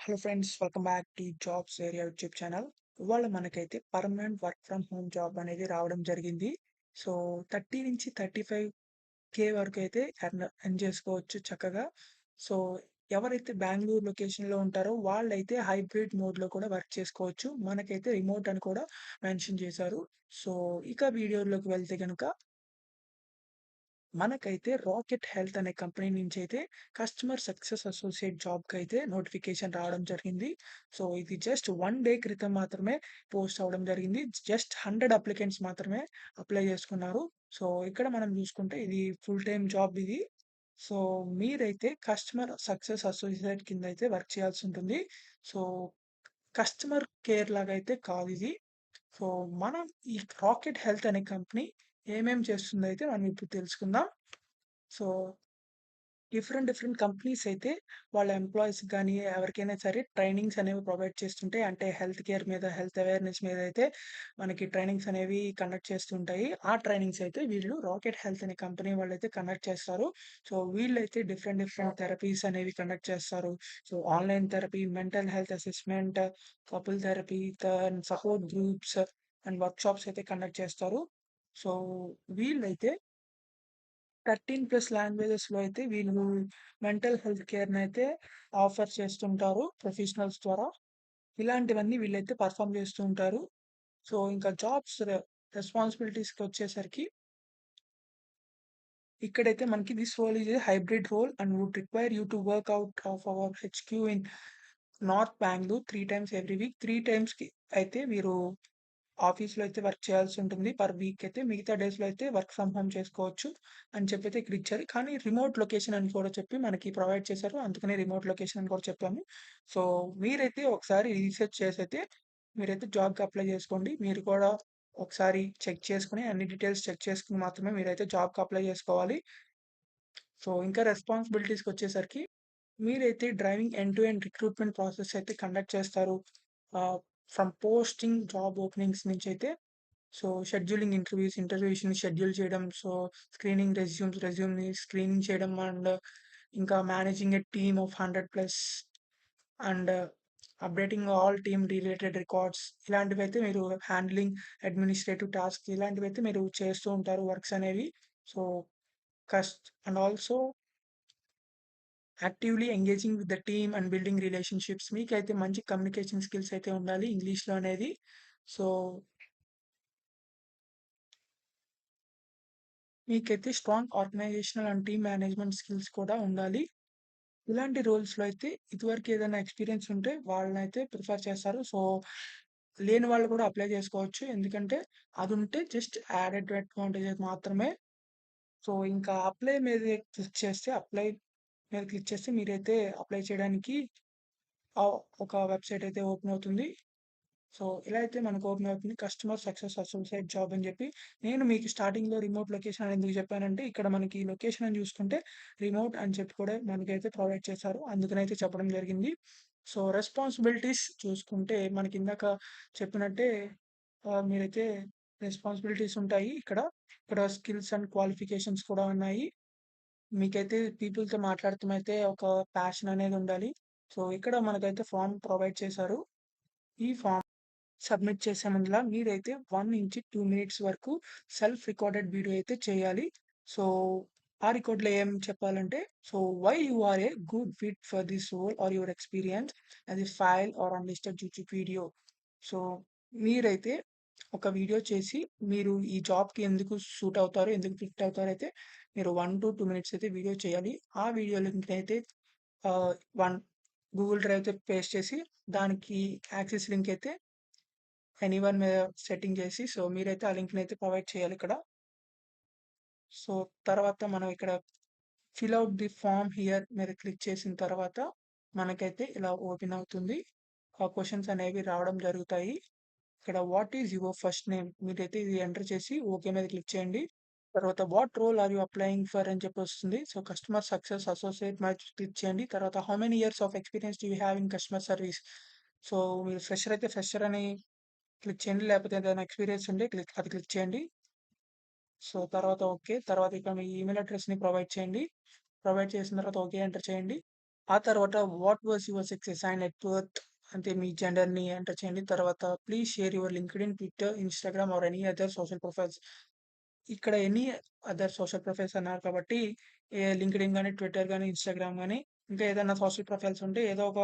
Hello friends, welcome back to jobs area YouTube channel. ఇవాళ మనకైతే permanent work from home job అనేది రావడం జరిగింది. సో 30-35K వరకు అయితే ఎర్న్ చేసుకోవచ్చు చక్కగా. సో ఎవరైతే బెంగుళూరు లొకేషన్‌లో ఉంటారో వాళ్ళైతే హైబ్రిడ్ మోడ్‌లో కూడా వర్క్ చేసుకోవచ్చు. మనకైతే రిమోట్ అని కూడా మెన్షన్ చేశారు. సో ఇక వీడియోలోకి వెళ్తే గనుక మనకైతే రాకెట్ హెల్త్ అనే కంపెనీ నుంచి అయితే కస్టమర్ సక్సెస్ అసోసియేట్ జాబ్‌కైతే నోటిఫికేషన్ రావడం జరిగింది. సో, ఇది జస్ట్ 1 డే క్రితం మాత్రమే పోస్ట్ అవ్వడం జరిగింది. జస్ట్ 100 అప్లికెంట్స్ మాత్రమే అప్లై చేసుకున్నారు. సో, ఇక్కడ మనం చూసుకుంటే ఇది ఫుల్ టైమ్ జాబ్ ఇది. సో, మీరైతే కస్టమర్ సక్సెస్ అసోసియేట్ కింద అయితే వర్క్ చేయాల్సి ఉంటుంది. సో, కస్టమర్ కేర్ లాగా అయితే కాదిది. సో, మనం ఈ రాకెట్ హెల్త్ అనే కంపెనీ ఏమేం చేస్తుందైతే మనం ఇప్పుడు తెలుసుకుందాం. సో, డిఫరెంట్ కంపెనీస్ అయితే వాళ్ళ ఎంప్లాయీస్‌కి గానీ, ఎవరికైనా సరే ట్రైనింగ్స్ అనేవి ప్రొవైడ్ చేస్తుంటాయి. అంటే హెల్త్ కేర్ మీద, హెల్త్ అవేర్‌నెస్ మీద అయితే మనకి ట్రైనింగ్స్ అనేవి కండక్ట్ చేస్తుంటాయి. ఆ ట్రైనింగ్స్ అయితే వీళ్ళు రాకెట్ హెల్త్ అనే కంపెనీ వాళ్ళైతే కండక్ట్ చేస్తారు. సో, వీళ్ళైతే డిఫరెంట్ థెరపీస్ అనేవి కండక్ట్ చేస్తారు. So, online therapy, mental health assessment, couple therapy, support groups and workshops అయితే కండక్ట్ చేస్తారు. సో, వీళ్ళైతే 13+ లాంగ్వేజెస్‌లో అయితే వీళ్ళు మెంటల్ హెల్త్ కేర్‌నయితే ఆఫర్ చేస్తుంటారు ప్రొఫెషనల్స్ ద్వారా. ఇలాంటివన్నీ వీళ్ళైతే పెర్ఫార్మ్ చేస్తూ ఉంటారు. సో, ఇంకా జాబ్స్ రెస్పాన్సిబిలిటీస్‌కొచ్చేసరికి ఇక్కడైతే మనకి this role is a hybrid role and would require you to work out of our HQ in north Bengaluru 3 times every week. 3 టైమ్స్‌కి అయితే మీరు ఆఫీస్‌లో అయితే వర్క్ చేయాల్సి ఉంటుంది పర్ వీక్ అయితే. మిగతా డేస్‌లో అయితే వర్క్ ఫ్రమ్ హోమ్ చేసుకోవచ్చు అని చెప్పైతే ఇక్కడ ఇచ్చారు. కానీ రిమోట్ లొకేషన్ అని కూడా చెప్పి మనకి ప్రొవైడ్ చేశారు. అందుకనే రిమోట్ లొకేషన్ అని కూడా చెప్పాము. సో, మీరైతే ఒకసారి రీసెర్చ్ చేసైతే మీరైతే జాబ్‌కి అప్లై చేసుకోండి. మీరు కూడా ఒకసారి చెక్ చేసుకొని అన్ని డీటెయిల్స్ చెక్ చేసుకొని మాత్రమే మీరైతే జాబ్‌కి అప్లై చేసుకోవాలి. సో, ఇంకా రెస్పాన్సిబిలిటీస్‌కొచ్చేసరికి మీరైతే driving end to end recruitment process అయితే కండక్ట్ చేస్తారు. Ah, from posting job openings నుంచైతే సో, షెడ్యూలింగ్ ఇంటర్వ్యూస్, ఇంటర్వ్యూస్‌ని షెడ్యూల్ చేయడం. సో, స్క్రీనింగ్ రెజ్యూమ్‌ని స్క్రీనింగ్ చేయడం అండ్ ఇంకా managing a team of 100+ and updating all team related records ఇలాంటివైతే మీరు హ్యాండ్లింగ్ అడ్మినిస్ట్రేటివ్ టాస్క్స్ ఇలాంటివైతే మీరు చేస్తూ ఉంటారు వర్క్స్ అనేవి. So, and also actively engaging with the team and building relationships. మీకైతే మంచి కమ్యూనికేషన్ స్కిల్స్ అయితే ఉండాలి ఇంగ్లీష్‌లో అనేది. సో, మీకైతే strong organisational and team management skills కూడా ఉండాలి. ఇలాంటి రోల్స్‌లో అయితే ఇదివరకు ఏదైనా ఎక్స్‌పీరియన్స్ ఉంటే వాళ్ళనైతే ప్రిఫర్ చేస్తారు. సో, లేని వాళ్ళు కూడా అప్లై చేసుకోవచ్చు. ఎందుకంటే అదుంటే జస్ట్ యాడెడ్ అడ్వాంటేజెస్ మాత్రమే. సో, ఇంకా అప్లై మీద క్లిక్ చేస్తే మీరైతే అప్లై చేయడానికి ఒక వెబ్‌సైట్ అయితే ఓపెన్ అవుతుంది. సో, ఇలా అయితే మనకు ఓపెన్ అవుతుంది. కస్టమర్ సక్సెస్ అసోసియేట్ జాబ్ అని చెప్పి. నేను మీకు స్టార్టింగ్‌లో రిమోట్ లొకేషన్ అని ఎందుకు చెప్పానంటే, ఇక్కడ మనకి లొకేషన్ అని చూసుకుంటే రిమోట్ అని చెప్పి కూడా మనకైతే ప్రొవైడ్ చేశారు. అందుకనైతే చెప్పడం జరిగింది. సో, రెస్పాన్సిబిలిటీస్ చూసుకుంటే మనకిందాక చెప్పినట్టే మీరైతే రెస్పాన్సిబిలిటీస్ ఉంటాయి ఇక్కడ. ఇక్కడ స్కిల్స్ అండ్ క్వాలిఫికేషన్స్ కూడా ఉన్నాయి. మీకైతే పీపుల్‌తో మాట్లాడటమైతే ఒక ప్యాషన్ అనేది ఉండాలి. సో, ఇక్కడ మనకైతే ఫార్మ్ ప్రొవైడ్ చేశారు. ఈ ఫార్మ్ సబ్మిట్ చేసే ముందుల మీరైతే 1-2 మినిట్స్ వరకు సెల్ఫ్ రికార్డెడ్ వీడియో అయితే చేయాలి. సో, ఆ రికార్డ్‌లో ఏం చెప్పాలంటే, so, why you are a good fit for this role or your experience as a file or unlisted YouTube video. So, మీరైతే ఒక వీడియో చేసి మీరు ఈ జాబ్‌కి ఎందుకు సూట్ అవుతారు, ఎందుకు ఫిట్ అవుతారైతే మీరు 1-2 మినిట్స్ అయితే వీడియో చేయాలి. ఆ వీడియో లింక్‌నైతే ఆహ్, వన్ గూగుల్ డ్రైవ్ అయితే పేస్ట్ చేసి దానికి యాక్సెస్ లింక్ అయితే ఎనీవన్ మీద సెట్టింగ్ చేసి సో, మీరైతే ఆ లింక్‌నైతే ప్రొవైడ్ చేయాలిక్కడ. సో, తర్వాత మనం ఇక్కడ fill out the form here మీద క్లిక్ చేసిన తర్వాత మనకైతే ఇలా ఓపెన్ అవుతుంది. ఆ క్వెషన్స్ అనేవి రావడం జరుగుతాయి. ఇక్కడ what is your first name మీరైతే ఇది ఎంటర్ చేసి ఓకే మీద క్లిక్ చేయండి. తర్వాత what role are you applying for అని చెప్పొస్తుంది. సో, కస్టమర్ సక్సెస్ అసోసియేట్ మీద క్లిక్ చేయండి. తర్వాత how many years of experience do you have in customer service. So, మీరు ఫ్రెషర్ అయితే ఫ్రెషర్ అని క్లిక్ చేయండి. లేకపోతే ఏదైనా ఎక్స్‌పీరియన్స్ ఉంటే క్లిక్ చేయండి. సో, తర్వాత ఓకే. తర్వాత ఇక్కడ మీ ఈమెయిల్ అడ్రెస్‌ని ప్రొవైడ్ చేయండి. ప్రొవైడ్ చేసిన తర్వాత ఓకే ఎంటర్ చేయండి. ఆ తర్వాత what was your success and net worth అంటే మీ జెండర్‌ని ఎంటర్ చేయండి. తర్వాత please share your LinkedIn, Twitter, Instagram or any other social profiles. ఇక్కడ ఎనీ అదర్ సోషల్ ప్రొఫైల్స్ అన్నారు కాబట్టి లింక్డ్ఇన్ గాని, ట్విట్టర్ గాని, ఇన్‌స్టాగ్రామ్ గాని ఇంకా ఏదైనా సోషల్ ప్రొఫైల్స్ ఉంటే ఏదో ఒక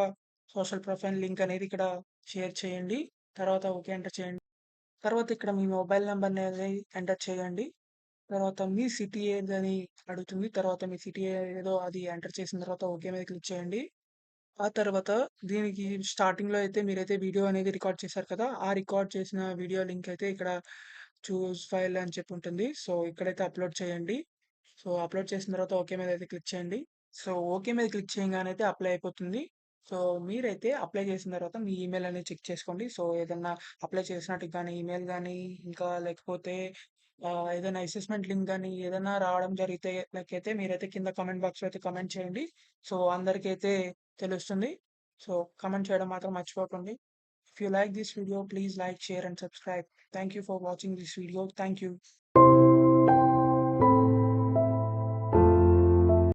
సోషల్ ప్రొఫైల్ లింక్ అనేది ఇక్కడ షేర్ చేయండి. తర్వాత ఓకే ఎంటర్ చేయండి. తర్వాత ఇక్కడ మీ మొబైల్ నంబర్‌ననేది ఎంటర్ చేయండి. తర్వాత మీ సిటీ ఏదని అడుగుతుంది. తర్వాత మీ సిటీ ఏదో అది ఎంటర్ చేసిన తర్వాత ఓకే మీద క్లిక్ చేయండి. ఆ తర్వాత దీనికి స్టార్టింగ్‌లో అయితే మీరైతే వీడియో అనేది రికార్డ్ చేశారు కదా! ఆ రికార్డ్ చేసిన వీడియో లింక్ అయితే ఇక్కడ చూస్ ఫైల్ అని చెప్పి ఉంటుంది. సో, ఇక్కడైతే అప్‌లోడ్ చేయండి. సో, అప్‌లోడ్ చేసిన తర్వాత ఓకే మీద అయితే క్లిక్ చేయండి. సో, ఓకే మీద క్లిక్ చేయంగానే అయితే అప్లై అయిపోతుంది. సో, మీరైతే అప్లై చేసిన తర్వాత మీ ఈమెయిల్ అనేది చెక్ చేసుకోండి. సో, ఏదన్నా అప్లై చేసినట్టుగా గానీ, ఈమెయిల్ గానీ, ఇంకా లేకపోతే ఏదైనా అసెస్మెంట్ లింక్ గానీ, ఏదైనా రావడం జరిగితే లైకయితే మీరైతే కింద కామెంట్ బాక్స్‌లో అయితే కామెంట్ చేయండి. సో, అందరికైతే తెలుస్తుంది. సో, కామెంట్ చేయడం మాత్రం మర్చిపోకండి. If you like this video, please like, share and subscribe. Thank you for watching this video. Thank you.